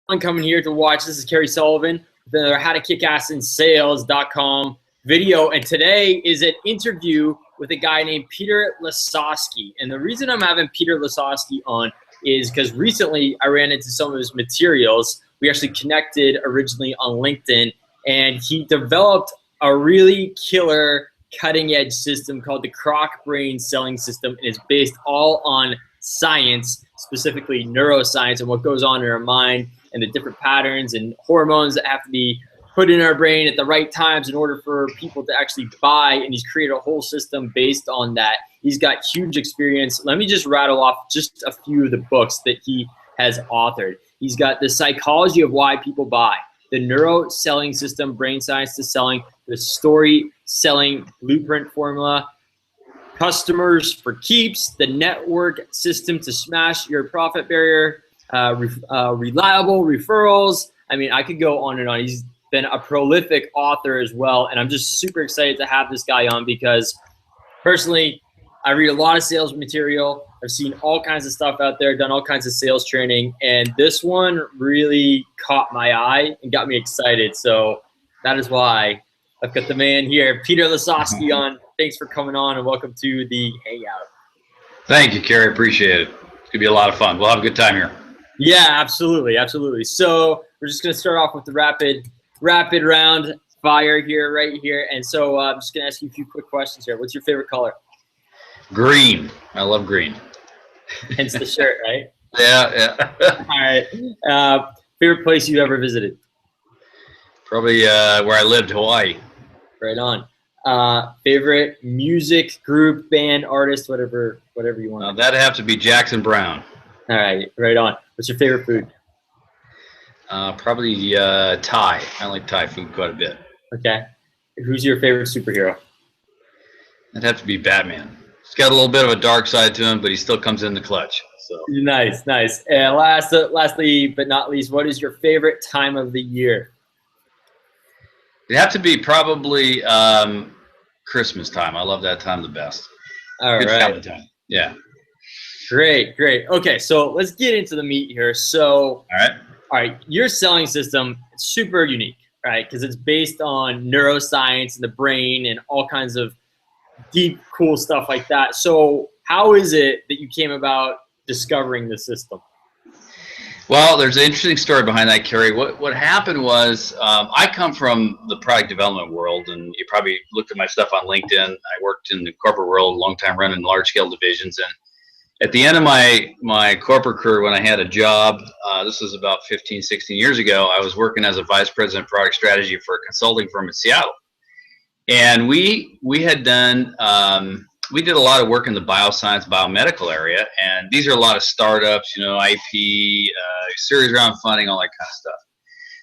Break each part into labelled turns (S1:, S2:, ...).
S1: I'm coming here to watch. This is Kerry Sullivan, the howtokickassinsales.com video, and today is an interview with a guy named Peter Lisoskie. And the reason I'm having Peter Lisoskie on is because recently I ran into some of his materials. We actually connected originally on LinkedIn, and he developed a really killer cutting-edge system called the Croc Brain Selling System, and it's based all on science, specifically neuroscience and what goes on in our mind and the different patterns and hormones that have to be put in our brain at the right times in order for people to actually buy. And he's created a whole system based on that. He's got huge experience. Let me just rattle off just a few of the books that he has authored. He's got The Psychology of Why People Buy, The Neuroselling System, Brain Science to Selling, The Story Selling Blueprint Formula, Customers for Keeps, The Network System to Smash Your Profit Barrier, Reliable Referrals. I mean, I could go on and on. He's been a prolific author as well, and I'm just super excited to have this guy on because personally, I read a lot of sales material. I've seen all kinds of stuff out there, done all kinds of sales training, and this one really caught my eye and got me excited. So that is why I've got the man here, Peter Lisoskie, on. Thanks for coming on, and welcome to the Hangout.
S2: Thank you, Kerry. Appreciate it. It's going to be a lot of fun. We'll have a good time here.
S1: Yeah, absolutely, absolutely. So we're just going to start off with the rapid round fire here, right here. And so I'm just going to ask you a few quick questions here. What's your favorite color?
S2: Green. I love green.
S1: Hence the shirt, right?
S2: Yeah.
S1: All right. Favorite place you ever visited?
S2: Probably where I lived, Hawaii.
S1: Right on. Favorite music group, band, artist, whatever you want.
S2: That'd have to be Jackson Brown.
S1: All right, right on. What's your favorite food?
S2: Probably Thai. I like Thai food quite a bit.
S1: Okay. Who's your favorite superhero?
S2: That'd have to be Batman. He's got a little bit of a dark side to him, but he still comes in the clutch. So
S1: nice, nice. And lastly, but not least, what is your favorite time of the year?
S2: It'd have to be probably Christmas time. I love that time the best.
S1: All
S2: Good
S1: right.
S2: family time. Yeah.
S1: Great, great. Okay, so let's get into the meat here. So,
S2: all right.
S1: Your selling system is super unique, right? Because it's based on neuroscience and the brain and all kinds of deep, cool stuff like that. So, how is it that you came about discovering the system?
S2: Well, there's an interesting story behind that, Kerry. What happened was I come from the product development world, and you probably looked at my stuff on LinkedIn. I worked in the corporate world a long time running large-scale divisions, and at the end of my corporate career, when I had a job, this was about 15, 16 years ago, I was working as a vice president of product strategy for a consulting firm in Seattle. And we had done, we did a lot of work in the bioscience, biomedical area. And these are a lot of startups, IP, series round funding, all that kind of stuff.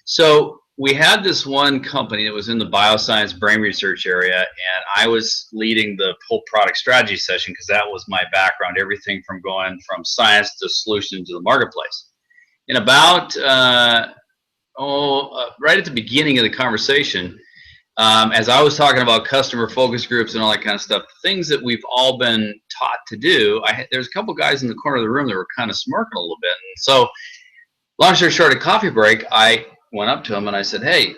S2: So we had this one company that was in the bioscience brain research area, and I was leading the whole product strategy session because that was my background, everything from going from science to solution to the marketplace. And about, right at the beginning of the conversation, as I was talking about customer focus groups and all that kind of stuff, things that we've all been taught to do, there's a couple guys in the corner of the room that were kind of smirking a little bit. And so, long story short, at coffee break, I went up to him and I said, hey,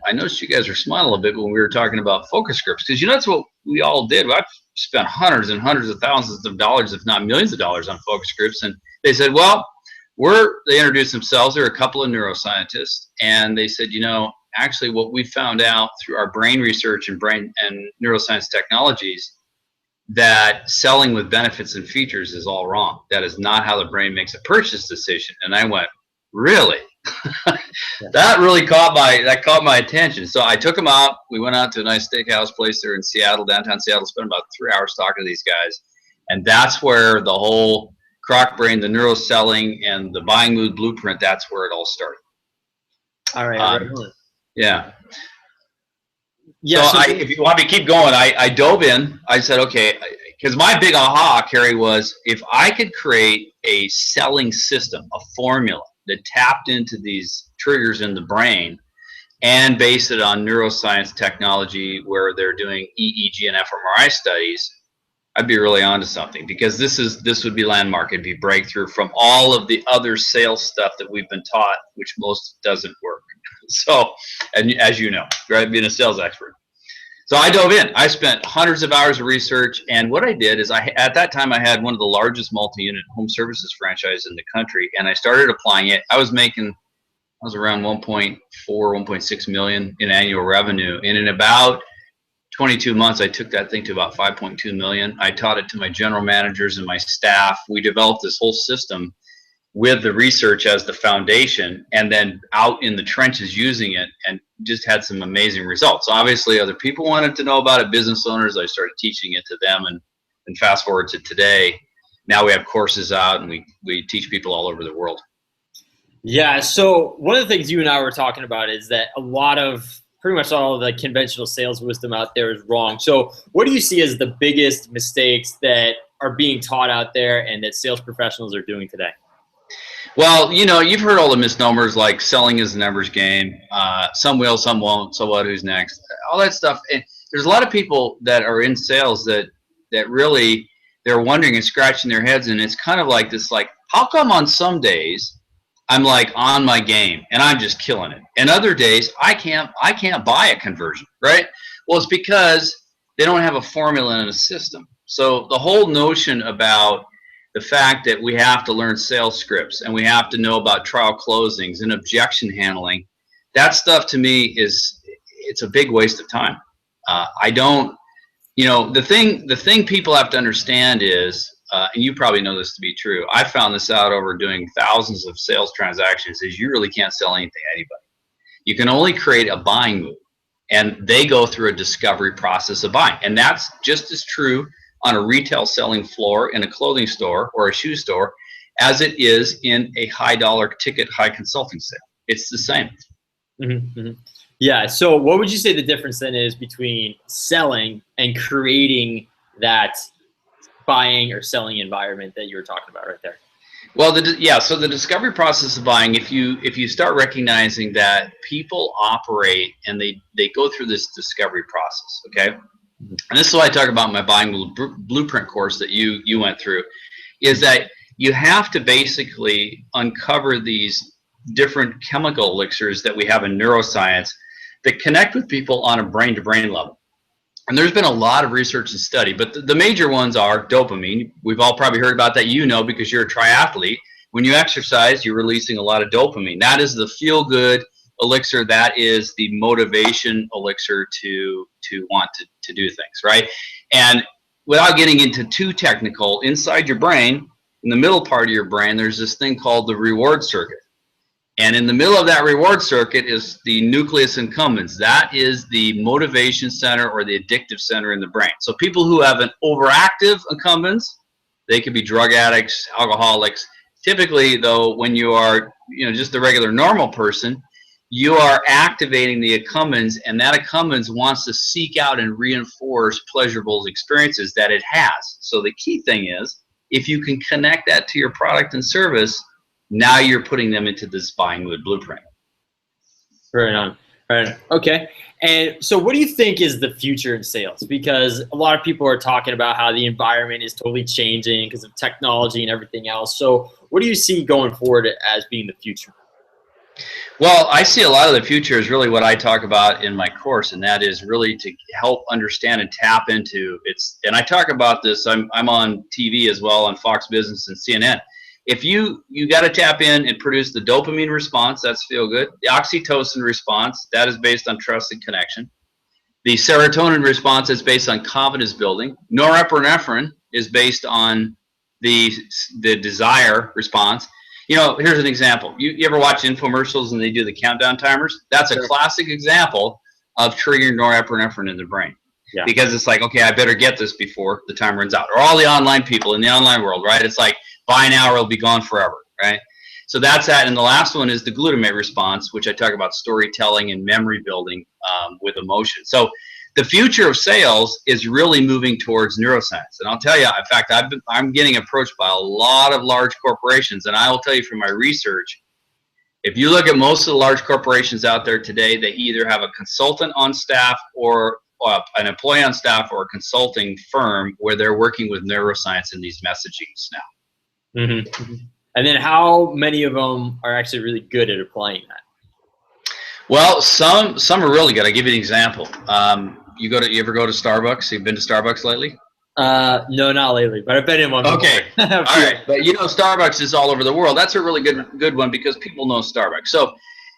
S2: I noticed you guys were smiling a little bit when we were talking about focus groups, because that's what we all did. I've spent hundreds and hundreds of thousands of dollars, if not millions of dollars, on focus groups. And they said, well, they introduced themselves. They're a couple of neuroscientists, and they said, actually what we found out through our brain research and brain and neuroscience technologies, that selling with benefits and features is all wrong. That is not how the brain makes a purchase decision. And I went, really? That really caught my attention. So I took them out. We went out to a nice steakhouse place there in Seattle, downtown Seattle, spent about 3 hours talking to these guys. And that's where the whole Croc Brain, the neuroselling, and the buying mood blueprint, that's where it all started.
S1: All right.
S2: Yeah.
S1: Yeah.
S2: So if you want me to keep going, I dove in. I said, okay, because my big aha, Kerry, was if I could create a selling system, a formula that tapped into these triggers in the brain and based it on neuroscience technology where they're doing EEG and fMRI studies, I'd be really onto something, because this would be landmark. It'd be breakthrough from all of the other sales stuff that we've been taught, which most doesn't work. So, and as you know, right, being a sales expert. So I dove in. I spent hundreds of hours of research, and what I did is at that time I had one of the largest multi-unit home services franchises in the country, and I started applying it. I was around 1.4, 1.6 million in annual revenue, and in about 22 months, I took that thing to about 5.2 million. I taught it to my general managers and my staff. We developed this whole system with the research as the foundation, and then out in the trenches using it, and just had some amazing results. Obviously, other people wanted to know about it, business owners. I started teaching it to them, and fast forward to today, now we have courses out, and we teach people all over the world.
S1: Yeah, so one of the things you and I were talking about is that pretty much all of the conventional sales wisdom out there is wrong. So what do you see as the biggest mistakes that are being taught out there and that sales professionals are doing today?
S2: Well, you've heard all the misnomers like selling is a numbers game. Some will, some won't. So what? Who's next? All that stuff. And there's a lot of people that are in sales that really, they're wondering and scratching their heads. And it's kind of like this, like, how come on some days I'm like on my game and I'm just killing it, and other days I can't buy a conversion, right? Well, it's because they don't have a formula and a system. So the whole notion about the fact that we have to learn sales scripts and we have to know about trial closings and objection handling, that stuff to me it's a big waste of time. I don't, the thing people have to understand is, and you probably know this to be true, I found this out over doing thousands of sales transactions, is you really can't sell anything to anybody. You can only create a buying move, and they go through a discovery process of buying. And that's just as true on a retail selling floor in a clothing store or a shoe store as it is in a high dollar ticket, high consulting sale. It's the same.
S1: Mm-hmm, mm-hmm. Yeah. So what would you say the difference then is between selling and creating that buying or selling environment that you were talking about right there?
S2: Well, so the discovery process of buying, if you start recognizing that people operate and they go through this discovery process, okay? And this is what I talk about in my buying blueprint course that you went through, is that you have to basically uncover these different chemical elixirs that we have in neuroscience that connect with people on a brain-to-brain level. And there's been a lot of research and study, but the major ones are dopamine. We've all probably heard about that, because you're a triathlete. When you exercise, you're releasing a lot of dopamine. That is the feel-good elixir. That is the motivation elixir to want to do things, right? And without getting into too technical, inside your brain, in the middle part of your brain, there's this thing called the reward circuit. And in the middle of that reward circuit is the nucleus accumbens. That is the motivation center or the addictive center in the brain. So people who have an overactive accumbens, they could be drug addicts, alcoholics. Typically, though, when you are just a regular normal person, you are activating the accumbens, and that accumbens wants to seek out and reinforce pleasurable experiences that it has. So the key thing is, if you can connect that to your product and service, now you're putting them into this buying mood blueprint.
S1: Right on. Right on. Okay. And so what do you think is the future in sales? Because a lot of people are talking about how the environment is totally changing because of technology and everything else. So what do you see going forward as being the future?
S2: Well, I see a lot of the future is really what I talk about in my course, and that is really to help understand and tap into it's. And I talk about this. I'm on TV as well, on Fox Business and CNN. If you got to tap in and produce the dopamine response, that's feel good. The oxytocin response, that is based on trust and connection. The serotonin response is based on confidence building. Norepinephrine is based on the desire response. Here's an example. You ever watch infomercials and they do the countdown timers? That's a classic example of triggering norepinephrine in the brain. Yeah. Because it's like, okay, I better get this before the time runs out. Or all the online people in the online world, right? It's like, buy now or it'll be gone forever, right? So that's that. And the last one is the glutamate response, which I talk about storytelling and memory building with emotion. So the future of sales is really moving towards neuroscience. And I'll tell you, in fact, I'm getting approached by a lot of large corporations. And I will tell you from my research, if you look at most of the large corporations out there today, they either have a consultant on staff or an employee on staff or a consulting firm where they're working with neuroscience in these messagings now.
S1: Mm-hmm. And then how many of them are actually really good at applying that?
S2: Well, some are really good. I'll give you an example. You ever go to Starbucks? You've been to Starbucks lately?
S1: No, not lately, but I've been in one.
S2: Okay. All right. But you know, Starbucks is all over the world. That's a really good one because people know Starbucks. So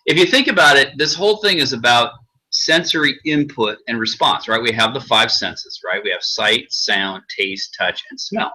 S2: if you think about it, this whole thing is about sensory input and response, right? We have the 5 senses, right? We have sight, sound, taste, touch, and smell.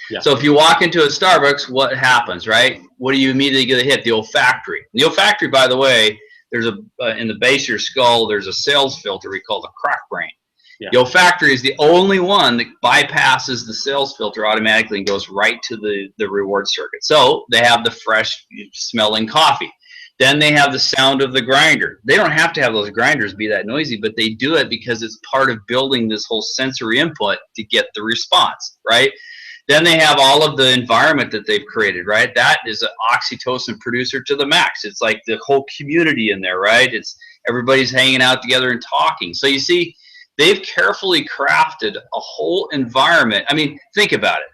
S1: Yeah.
S2: So if you walk into a Starbucks, what happens, right? What do you immediately get a hit? The olfactory. The olfactory, by the way, there's in the base of your skull, there's a sales filter we call the crack brain. Yeah. The olfactory is the only one that bypasses the sales filter automatically and goes right to the reward circuit. So they have the fresh smelling coffee. Then they have the sound of the grinder. They don't have to have those grinders be that noisy, but they do it because it's part of building this whole sensory input to get the response, right? Then they have all of the environment that they've created, right? That is an oxytocin producer to the max. It's like the whole community in there, right? It's everybody's hanging out together and talking. So you see, they've carefully crafted a whole environment. I mean, think about it.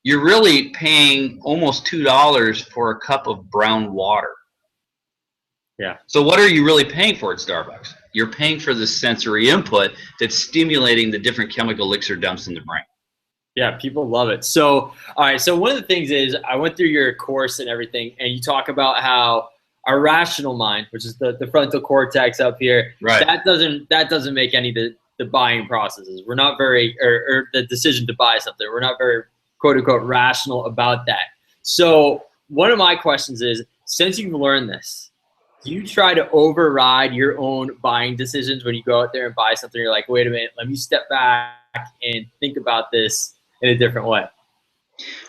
S2: You're really paying almost $2 for a cup of brown water.
S1: Yeah.
S2: So what are you really paying for at Starbucks? You're paying for the sensory input that's stimulating the different chemical elixir dumps in the brain.
S1: Yeah, people love it. So, all right. So one of the things is I went through your course and everything, and you talk about how our rational mind, which is the frontal cortex up here,
S2: right?
S1: That doesn't make any of the buying processes. We're not very, or the decision to buy something. We're not very quote unquote rational about that. So one of my questions is, since you've learned this, do you try to override your own buying decisions when you go out there and buy something? You're like, wait a minute, let me step back and think about this in a different way.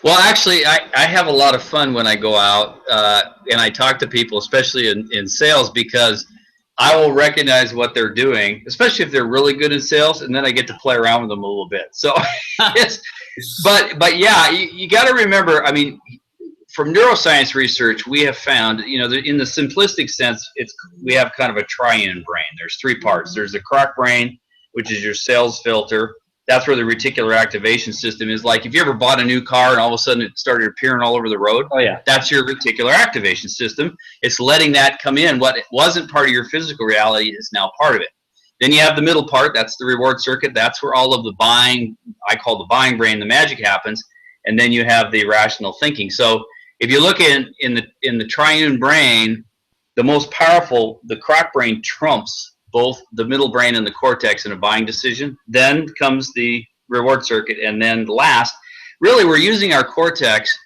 S2: Well, actually, I have a lot of fun when I go out and I talk to people, especially in sales, because I will recognize what they're doing, especially if they're really good in sales, and then I get to play around with them a little bit. So, yes, but yeah, you got to remember, I mean, from neuroscience research, we have found, you know, in the simplistic sense, we have kind of a triune brain. There's 3 parts. There's the crack brain, which is your sales filter. That's where the reticular activation system is. Like if you ever bought a new car and all of a sudden it started appearing all over the road,
S1: oh yeah,
S2: that's your reticular activation system. It's letting that come in. What wasn't part of your physical reality is now part of it. Then you have the middle part. That's the reward circuit. That's where all of the buying, I call the buying brain, the magic happens. And then you have the rational thinking. So if you look in the triune brain, the most powerful, the crack brain trumps both the middle brain and the cortex in a buying decision. Then comes the reward circuit, and then last, really, we're using our cortex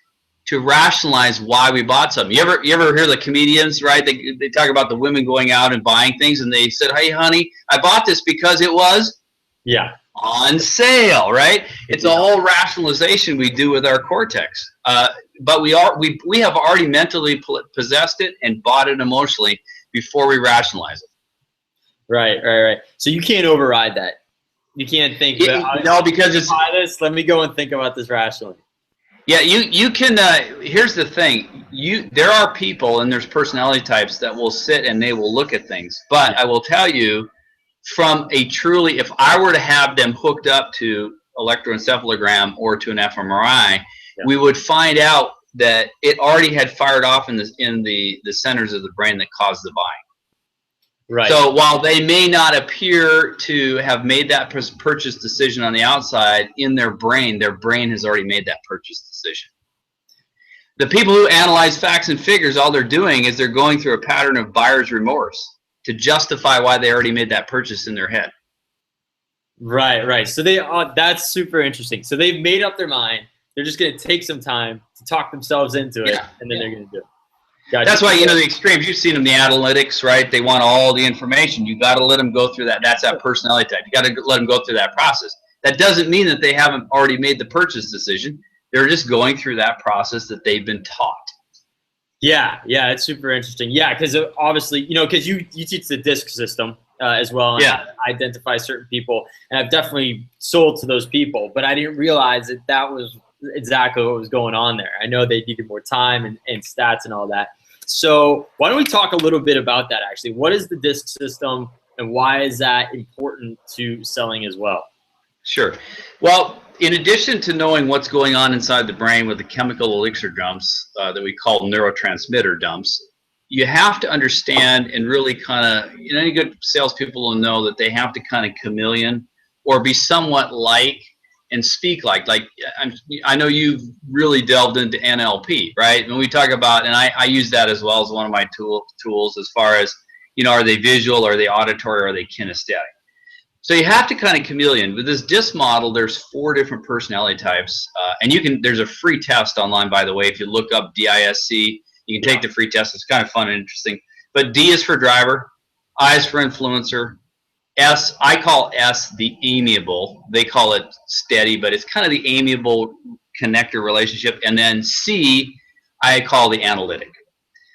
S2: to rationalize why we bought something. You ever hear the comedians, right? They talk about the women going out and buying things, and they said, "Hey, honey, I bought this because it was on sale," right? It's a whole rationalization we do with our cortex. But we have already mentally possessed it and bought it emotionally before we rationalize it.
S1: Right. So you can't override that. You can't think,
S2: no, because it's
S1: buy this. Let me go and think about this rationally.
S2: Yeah, you can. Here's the thing. There are people and there's personality types that will sit and they will look at things. But I will tell you, from a truly, if I were to have them hooked up to electroencephalogram or to an fMRI, we would find out that it already had fired off in the centers of the brain that caused the buying.
S1: Right.
S2: So while they may not appear to have made that purchase decision on the outside, in their brain has already made that purchase decision. The people who analyze facts and figures, all they're doing is they're going through a pattern of buyer's remorse to justify why they already made that purchase in their head.
S1: Right. So that's super interesting. So they've made up their mind. They're just going to take some time to talk themselves into it, and then they're going to do it. Gotcha.
S2: That's why, the extremes, you've seen them, the analytics, right? They want all the information. You got to let them go through that. That's that personality type. You got to let them go through that process. That doesn't mean that they haven't already made the purchase decision. They're just going through that process that they've been taught.
S1: Yeah, it's super interesting. Yeah, because obviously, because you teach the DISC system as well. And identify certain people. And I've definitely sold to those people, but I didn't realize that was exactly what was going on there. I know they needed more time and stats and all that. So why don't we talk a little bit about that actually? What is the DISC system? and why is that important to selling as well?
S2: Sure. Well, in addition to knowing what's going on inside the brain with the chemical elixir dumps that we call neurotransmitter dumps, you have to understand and really kind of, any good salespeople will know that they have to kind of chameleon or be somewhat like and speak like I know you've really delved into NLP, right? When we talk about, and I use that as well as one of my tools as far as, are they visual, are they auditory, are they kinesthetic? So you have to kind of chameleon. With this DISC model, there's 4 different personality types, and there's a free test online, by the way. If you look up DISC, you can take the free test. It's kind of fun and interesting. But D is for driver, I is for influencer, S, I call S the amiable. They call it steady, but it's kind of the amiable connector relationship. And then C, I call the analytic.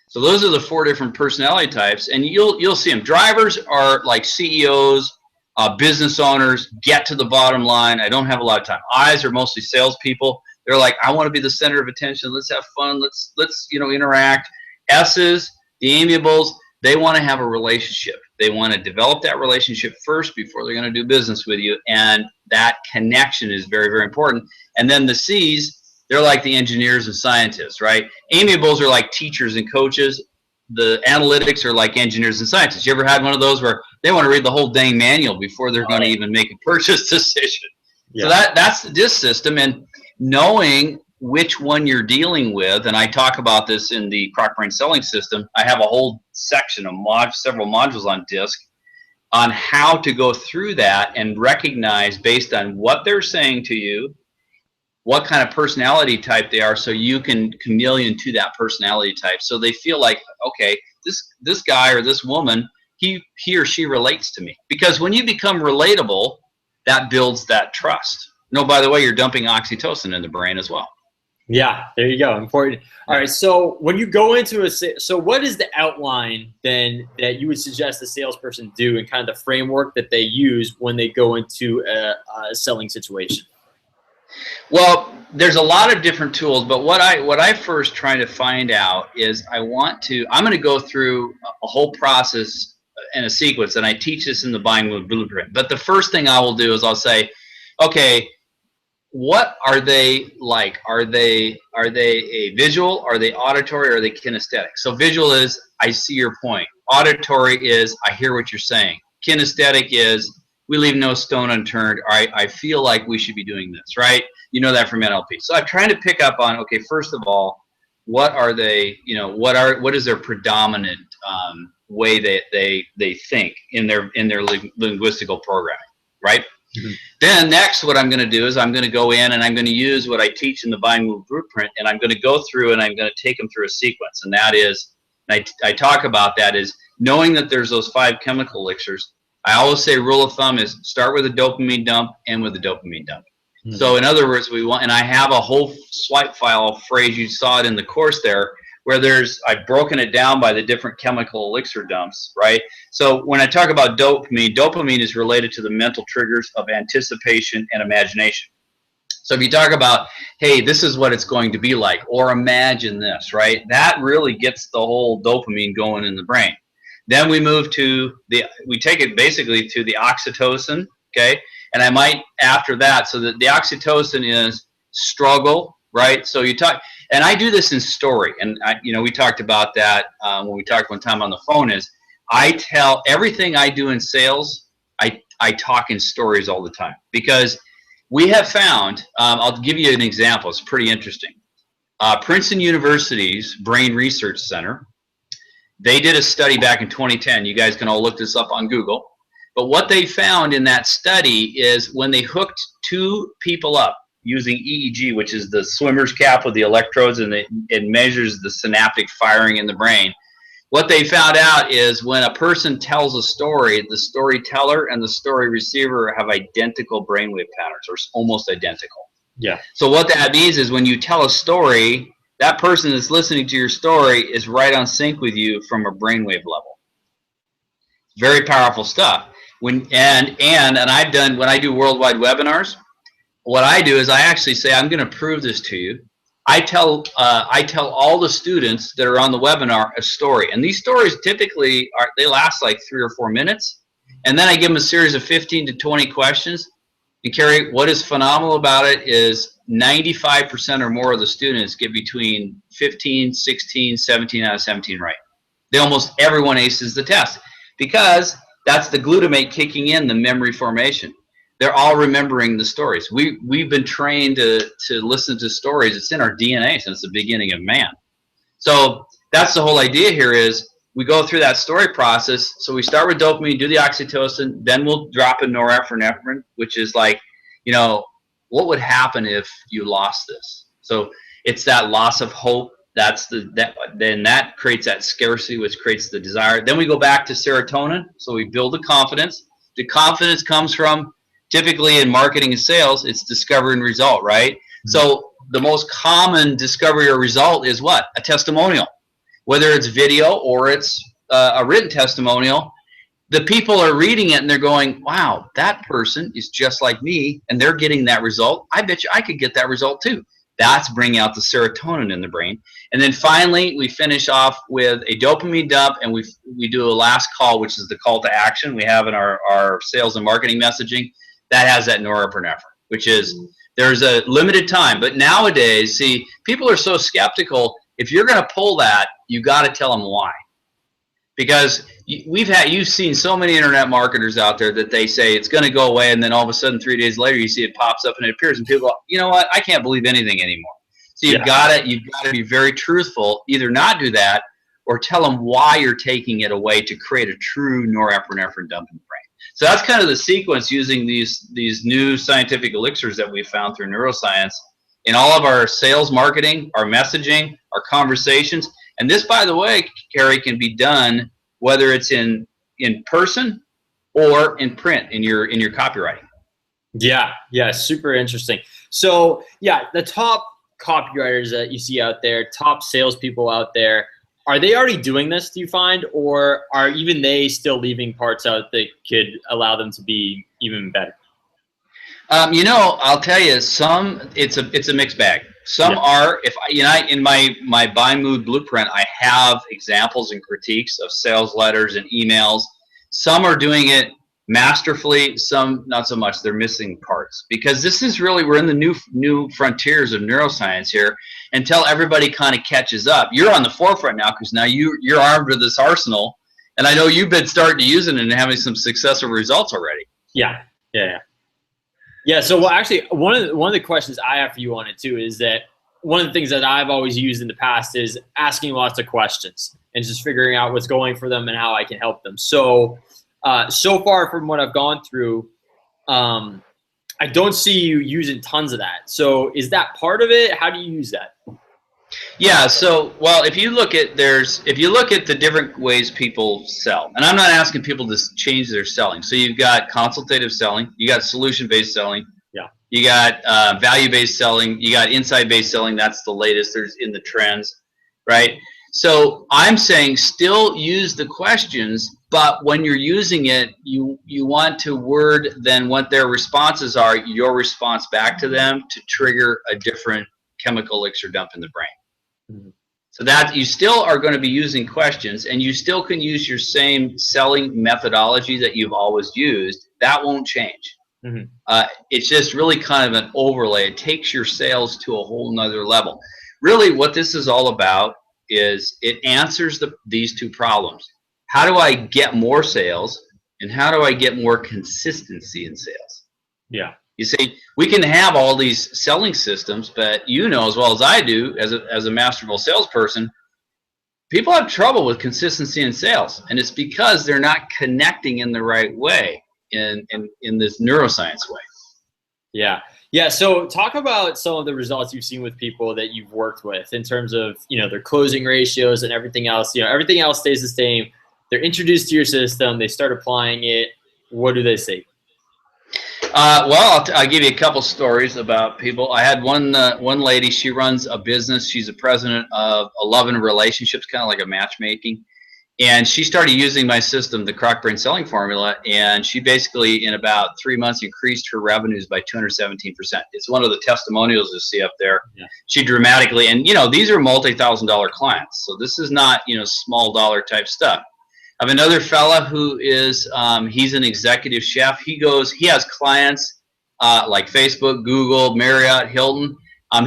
S2: So those are the 4 different personality types, and you'll see them. Drivers are like CEOs, business owners, get to the bottom line. I don't have a lot of time. I's are mostly salespeople. They're like, I want to be the center of attention. Let's have fun. Let's interact. S's, the amiables, they want to have a relationship. They want to develop that relationship first before they're going to do business with you, and that connection is very, very important. And then the C's, they're like the engineers and scientists, right? Amiables are like teachers and coaches. The analytics are like engineers and scientists. You ever had one of those where they want to read the whole dang manual before they're going to even make a purchase decision? Yeah. So that's the DISC system, and knowing which one you're dealing with, and I talk about this in the Croc Brain Selling System. I have a whole section of several modules on DISC on how to go through that and recognize based on what they're saying to you, what kind of personality type they are, so you can chameleon to that personality type. So they feel like, okay, this guy or this woman, he or she relates to me. Because when you become relatable, that builds that trust. No, by the way, you're dumping oxytocin in the brain as well.
S1: Yeah, there you go. Important. All right. So when you go into so what is the outline then that you would suggest a salesperson do, and kind of the framework that they use when they go into a selling situation?
S2: Well, there's a lot of different tools, but what I first try to find out is I'm going to go through a whole process in a sequence, and I teach this in the Buying Mode Blueprint. But the first thing I will do is I'll say, okay, what are they like? Are they a visual? Are they auditory? Or are they kinesthetic? So visual is, I see your point. Auditory is, I hear what you're saying. Kinesthetic is, we leave no stone unturned. I feel like we should be doing this, right? You know that from NLP. So I'm trying to pick up on, okay, first of all, what are they, what is their predominant way that they think in their linguistical programming, right? Mm-hmm. Then next, what I'm going to do is I'm going to go in and I'm going to use what I teach in the Buying Move Blueprint, and I'm going to go through and I'm going to take them through a sequence. And that is, I talk about that is knowing that there's those 5 chemical elixirs. I always say rule of thumb is start with a dopamine dump, end with a dopamine dump. Mm-hmm. So in other words, and I have a whole swipe file phrase, you saw it in the course there, where I've broken it down by the different chemical elixir dumps, right? So when I talk about dopamine is related to the mental triggers of anticipation and imagination. So if you talk about, hey, this is what it's going to be like, or imagine this, right? That really gets the whole dopamine going in the brain. Then we move to we take it basically to the oxytocin, okay? And I might after that, so that the oxytocin is struggle, right? So you talk, and I do this in story, and we talked about that when we talked one time on the phone. Is I tell everything I do in sales, I talk in stories all the time, because we have found. I'll give you an example. It's pretty interesting. Princeton University's Brain Research Center, they did a study back in 2010. You guys can all look this up on Google. But what they found in that study is when they hooked 2 people up using EEG, which is the swimmer's cap with the electrodes, and it measures the synaptic firing in the brain. What they found out is when a person tells a story, the storyteller and the story receiver have identical brainwave patterns, or almost identical.
S1: Yeah. So
S2: what that means is when you tell a story, that person that's listening to your story is right on sync with you from a brainwave level. Very powerful stuff. And I've done, when I do worldwide webinars, what I do is I actually say, I'm going to prove this to you. I tell all the students that are on the webinar a story, and these stories typically they last like 3 or 4 minutes, And then I give them a series of 15 to 20 questions. And Kerry, what is phenomenal about it is 95% or more of the students get between 15, 16, 17 out of 17 right. Almost everyone aces the test because that's the glutamate kicking in, the memory formation. They're all remembering the stories. We've been trained to listen to stories. It's in our DNA since the beginning of man. So that's the whole idea here is we go through that story process. So we start with dopamine, do the oxytocin, then we'll drop in norepinephrine, which is like, you know, what would happen if you lost this? So it's that loss of hope. Then that creates that scarcity, which creates the desire. Then we go back to serotonin. So we build the confidence. The confidence comes from, typically in marketing and sales, it's discovery and result, right? Mm-hmm. So the most common discovery or result is what? A testimonial. Whether it's video or it's a written testimonial, the people are reading it and they're going, wow, that person is just like me and they're getting that result. I bet you I could get that result too. That's bringing out the serotonin in the brain. And then finally, we finish off with a dopamine dump, and we do a last call, which is the call to action we have in our sales and marketing messaging. That has that norepinephrine, which is there's a limited time. But nowadays, see, people are so skeptical. If you're going to pull that, you got to tell them why. Because you've seen so many internet marketers out there that they say it's going to go away, and then all of a sudden 3 days later you see it pops up and it appears, and people go, you know what, I can't believe anything anymore. So you've got to be very truthful. Either not do that or tell them why you're taking it away to create a true norepinephrine dump in the brain. So that's kind of the sequence using these new scientific elixirs that we found through neuroscience in all of our sales, marketing, our messaging, our conversations. And this, by the way, Kerry, can be done whether it's in person or in print in your copywriting.
S1: Yeah, super interesting. So yeah, the top copywriters that you see out there, top salespeople out there, are they already doing this, do you find, or are even they still leaving parts out that could allow them to be even better?
S2: You know, I'll tell you, it's a mixed bag. Some are, in my buy mood blueprint, I have examples and critiques of sales letters and emails. Some are doing it masterfully, some not so much. They're missing parts because this is really, we're in the new frontiers of neuroscience here. Until everybody kind of catches up, you're on the forefront now because now you're armed with this arsenal, and I know you've been starting to use it and having some successful results already.
S1: Yeah. So, well, actually, one of the questions I have for you on it too is that one of the things that I've always used in the past is asking lots of questions and just figuring out what's going for them and how I can help them. So, so far from what I've gone through, I don't see you using tons of that. So, is that part of it? How do you use that?
S2: Yeah, so well, if you look at the different ways people sell, and I'm not asking people to change their selling. So you've got consultative selling, you got solution-based selling, you got value-based selling, you got insight-based selling. That's the latest. There's in the trends, right? So I'm saying still use the questions, but when you're using it, you want to word then what their responses are, your response back to them to trigger a different chemical elixir dump in the brain. So that you still are going to be using questions, and you still can use your same selling methodology that you've always used. That won't change. It's just really kind of an overlay. It takes your sales to a whole nother level. Really what this is all about is it answers these two problems. How do I get more sales, and how do I get more consistency in sales? Yeah. You see, we can have all these selling systems, but you know as well as I do, as a masterful salesperson, people have trouble with consistency in sales, and it's because they're not connecting in the right way in this neuroscience way.
S1: Yeah. So talk about some of the results you've seen with people that you've worked with in terms of their closing ratios and everything else. Everything else stays the same. They're introduced to your system. They start applying it. What do they say?
S2: Well, I'll give you a couple stories about people. I had one lady. She runs a business. She's a president of Love and Relationships, kind of like a matchmaking. And she started using my system, the Croc Brain Selling Formula, and she basically, in about 3 months, increased her revenues by 217%. It's one of the testimonials you see up there. Yeah. She dramatically, and these are multi-$1,000 clients, so this is not small dollar type stuff. I have another fella who is, he's an executive chef. He has clients like Facebook, Google, Marriott, Hilton.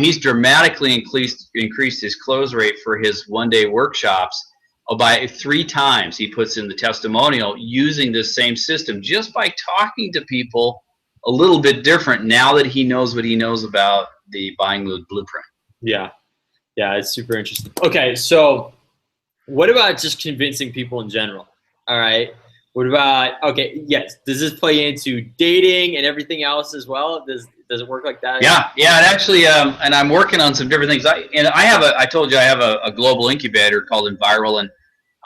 S2: He's dramatically increased his close rate for his one-day workshops by 3 times. He puts in the testimonial using this same system just by talking to people a little bit different now that he knows what he knows about the buying mood blueprint.
S1: Yeah. Yeah, it's super interesting. Okay, so what about just convincing people in general? All right. What about, okay, yes, does this play into dating and everything else as well? Does it work like that?
S2: Yeah, it actually, and I'm working on some different things. I told you I have a global incubator called Enviral, and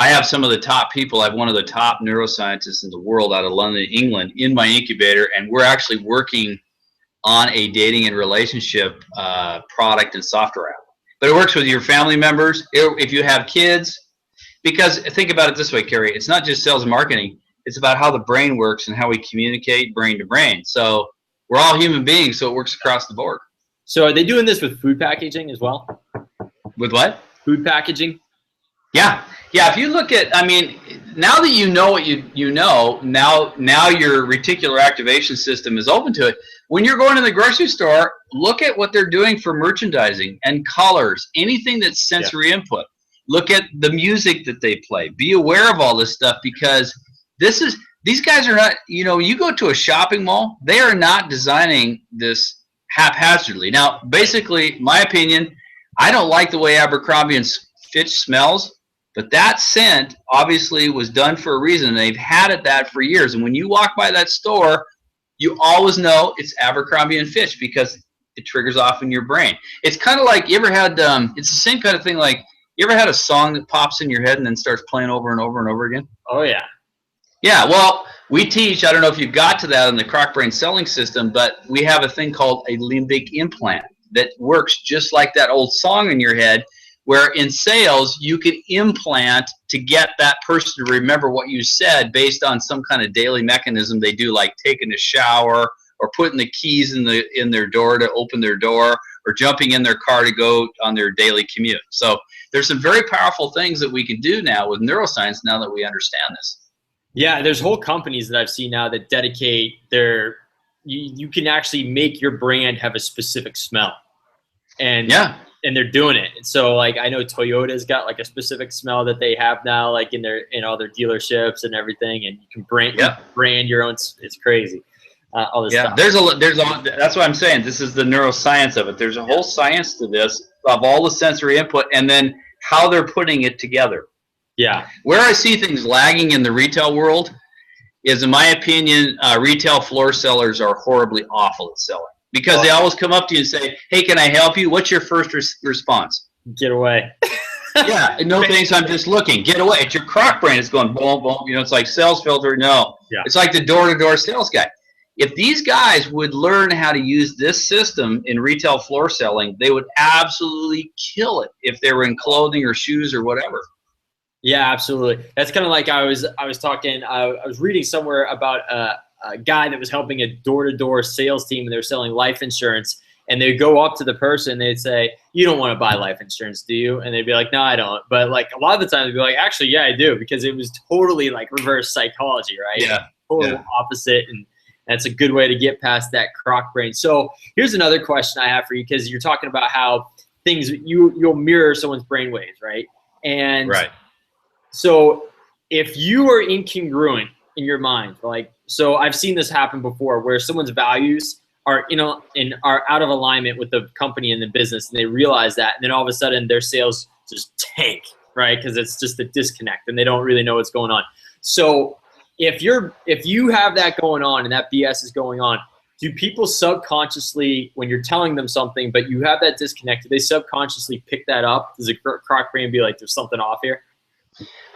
S2: I have some of the top people. I have one of the top neuroscientists in the world out of London, England, in my incubator, and we're actually working on a dating and relationship product and software app. But it works with your family members, if you have kids, because think about it this way, Kerry, it's not just sales and marketing, it's about how the brain works and how we communicate brain to brain. So we're all human beings, so it works across the board.
S1: So are they doing this with food packaging as well?
S2: With what?
S1: Food packaging?
S2: Yeah. If you look at, I mean, now that you know what you know, now your reticular activation system is open to it. When you're going to the grocery store, look at what they're doing for merchandising and colors, anything that's sensory input. Look at the music that they play. Be aware of all this stuff, because these guys are not, you go to a shopping mall, they are not designing this haphazardly. Now, basically, my opinion, I don't like the way Abercrombie & Fitch smells. But that scent obviously was done for a reason. They've had that for years. And when you walk by that store, you always know it's Abercrombie & Fitch because it triggers off in your brain. It's kind of like, you ever had, it's the same kind of thing, like, you ever had a song that pops in your head and then starts playing over and over and over again?
S1: Oh, yeah.
S2: Yeah, well, we teach, I don't know if you got to that in the Croc Brain selling system, but we have a thing called a limbic implant that works just like that old song in your head, where in sales, you can implant to get that person to remember what you said based on some kind of daily mechanism they do, like taking a shower or putting the keys in their door to open their door, or jumping in their car to go on their daily commute. So there's some very powerful things that we can do now with neuroscience now that we understand this.
S1: Yeah, there's whole companies that I've seen now that dedicate you can actually make your brand have a specific smell. And yeah. And they're doing it. And so, like, I know Toyota's got like a specific smell that they have now, like in all their dealerships and everything. And you can brand your own. It's crazy. All this stuff. That's what I'm saying. This is the neuroscience of it. There's a whole science to this of all the sensory input and then how they're putting it together. Yeah.
S2: Where I see things lagging in the retail world is, in my opinion, retail floor sellers are horribly awful at selling. Because they always come up to you and say, hey, can I help you? What's your first response?
S1: Get away.
S2: Yeah, no thanks, I'm just looking. Get away. It's your croc brain. It's going boom, boom. It's like sales filter. No. Yeah. It's like the door-to-door sales guy. If these guys would learn how to use this system in retail floor selling, they would absolutely kill it if they were in clothing or shoes or whatever.
S1: Yeah, absolutely. That's kind of like I was reading somewhere about a guy that was helping a door-to-door sales team, and they were selling life insurance, and they'd go up to the person, they'd say, you don't want to buy life insurance, do you? And they'd be like, no, I don't. But like a lot of the time they'd be like, actually, yeah, I do, because it was totally like reverse psychology, right?
S2: Yeah.
S1: Total opposite. And that's a good way to get past that croc brain. So here's another question I have for you, because you're talking about how things, you'll mirror someone's brainwaves, right? And so if you are incongruent in your mind, like, so I've seen this happen before where someone's values are, are out of alignment with the company and the business, and they realize that, and then all of a sudden their sales just tank, right? Because it's just a disconnect and they don't really know what's going on. So if you have that going on and that BS is going on, do people subconsciously, when you're telling them something but you have that disconnect, do they subconsciously pick that up? Does a croc brain be like, there's something off here?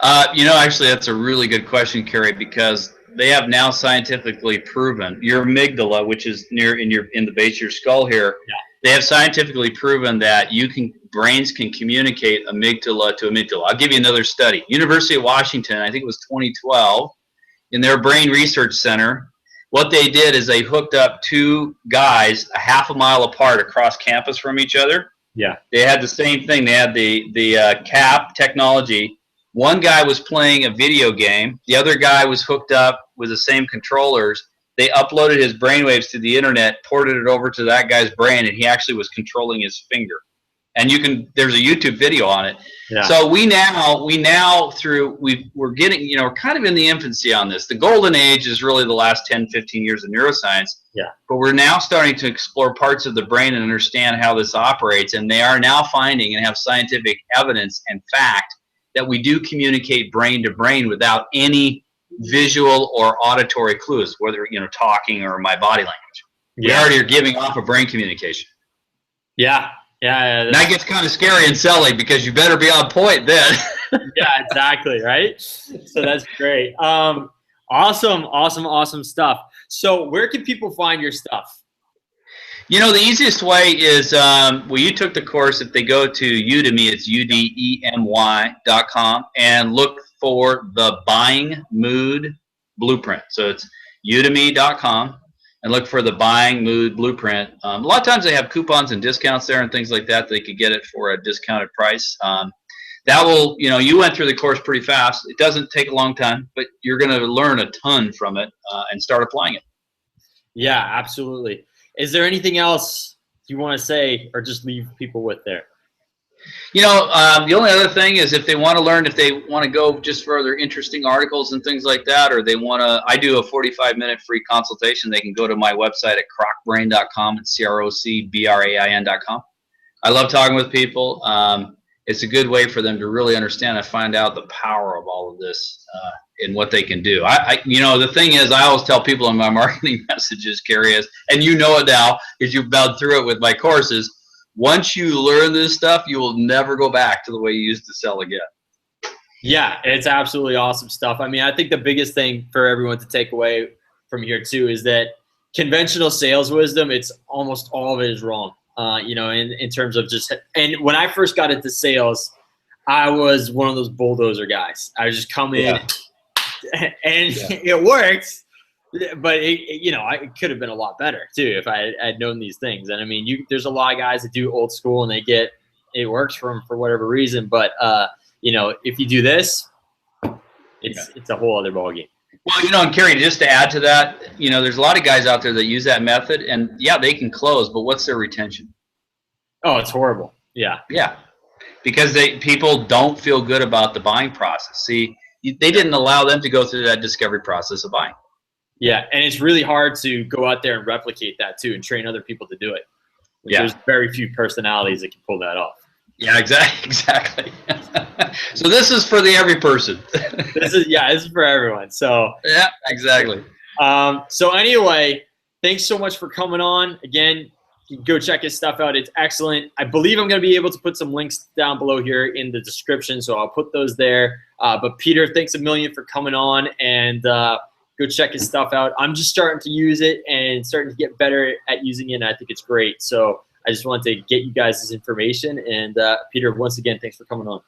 S2: Actually, that's a really good question, Kerry, because they have now scientifically proven your amygdala, which is in the base of your skull here. Yeah. They have scientifically proven that brains can communicate amygdala to amygdala. I'll give you another study. University of Washington, I think it was 2012, in their brain research center, what they did is they hooked up 2 guys a half a mile apart across campus from each other.
S1: Yeah.
S2: They had the same thing. They had the CAP technology. One guy was playing a video game. The other guy was hooked up with the same controllers. They uploaded his brainwaves to the internet, ported it over to that guy's brain, and he actually was controlling his finger. And there's a YouTube video on it.
S1: Yeah.
S2: So we're getting, we're kind of in the infancy on this. The golden age is really the last 10, 15 years of neuroscience.
S1: Yeah.
S2: But we're now starting to explore parts of the brain and understand how this operates. And they are now finding and have scientific evidence and fact that we do communicate brain to brain without any visual or auditory clues, whether, talking or my body language. We already are giving off a brain communication.
S1: Yeah. Yeah,
S2: that gets kind of scary and silly because you better be on point then.
S1: Yeah, exactly, right? So that's great. Awesome stuff. So where can people find your stuff?
S2: The easiest way is, you took the course. If they go to Udemy, it's udemy.com, and look for the Buying Mood Blueprint. So it's udemy.com. And look for the Buying Mood Blueprint. A lot of times they have coupons and discounts there and things like that. They could get it for a discounted price. That will, you went through the course pretty fast. It doesn't take a long time, but you're going to learn a ton from it and start applying it.
S1: Yeah, absolutely. Is there anything else you want to say or just leave people with there?
S2: The only other thing is if they want to learn, if they want to go just for other interesting articles and things like that, or they want to, I do a 45-minute free consultation. They can go to my website at crocbrain.com. It's crocbrain.com. I love talking with people. It's a good way for them to really understand and find out the power of all of this and what they can do. The thing is, I always tell people in my marketing messages, Kerry, and you know it now because you've been through it with my courses. Once you learn this stuff, you will never go back to the way you used to sell again.
S1: Yeah, it's absolutely awesome stuff. I mean, I think the biggest thing for everyone to take away from here too is that conventional sales wisdom, it's almost all of it is wrong. In terms of and when I first got into sales, I was one of those bulldozer guys. I would just come in and it worked. But it could have been a lot better too if I had known these things. And I mean, there's a lot of guys that do old school and it works for them for whatever reason. But if you do this, it's a whole other ballgame.
S2: Well, and Kerry, just to add to that, there's a lot of guys out there that use that method, and they can close, but what's their retention?
S1: Oh, it's horrible. Yeah.
S2: Yeah, because people don't feel good about the buying process. See, they didn't allow them to go through that discovery process of buying.
S1: Yeah, and it's really hard to go out there and replicate that too and train other people to do it. There's very few personalities that can pull that off.
S2: Yeah, exactly. So this is for every person.
S1: This is for everyone. So
S2: yeah, exactly.
S1: So anyway, thanks so much for coming on. Again, you can go check his stuff out. It's excellent. I believe I'm going to be able to put some links down below here in the description, so I'll put those there. But Peter, thanks a million for coming on, and go check his stuff out. I'm just starting to use it and starting to get better at using it, and I think it's great. So I just wanted to get you guys this information. And Peter, once again, thanks for coming on.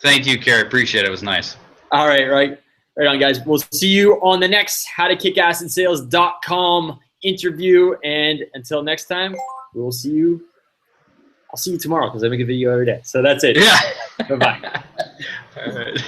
S2: Thank you, Kerry. Appreciate it. It was nice.
S1: All right. Right on, guys. We'll see you on the next howtokickassinsales.com interview. And until next time, we'll see you. I'll see you tomorrow because I make a video every day. So that's it.
S2: Yeah.
S1: Bye-bye.
S2: All right.